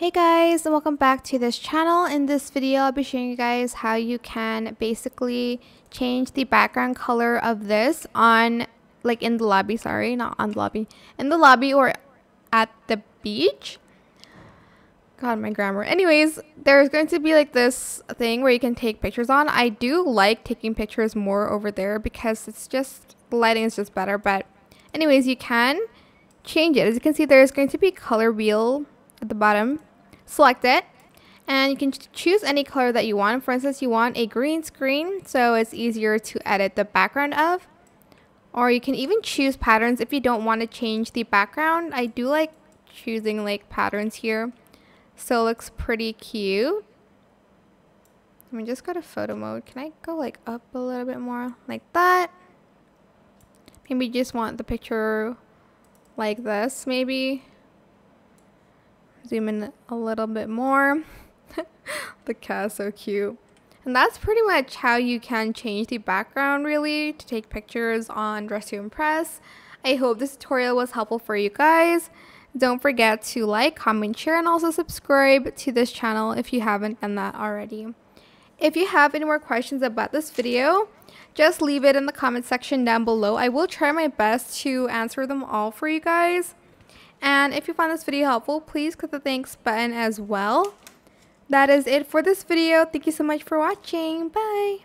Hey guys, and welcome back to this channel. In this video, I'll be showing you guys how you can basically change the background color of this on, like in the lobby, sorry, not on the lobby, in the lobby or at the beach. God, my grammar. Anyways, there's going to be like this thing where you can take pictures on. I do like taking pictures more over there because it's just, the lighting is just better. But anyways, you can change it. As you can see, there's going to be color wheel at the bottom. Select it and you can choose any color that you want. For instance, you want a green screen, so it's easier to edit the background of. Or you can even choose patterns if you don't want to change the background. I do like choosing like patterns here, so it looks pretty cute. Let me just go to photo mode. Can I go like up a little bit more like that? Maybe you just want the picture like this, maybe. Zoom in a little bit more. The cat's so cute. And that's pretty much how you can change the background, really, to take pictures on Dress to Impress. I hope this tutorial was helpful for you guys. Don't forget to like, comment, share, and also subscribe to this channel if you haven't done that already. If you have any more questions about this video, just leave it in the comment section down below. I will try my best to answer them all for you guys. And if you found this video helpful, please click the thanks button as well. That is it for this video. Thank you so much for watching. Bye!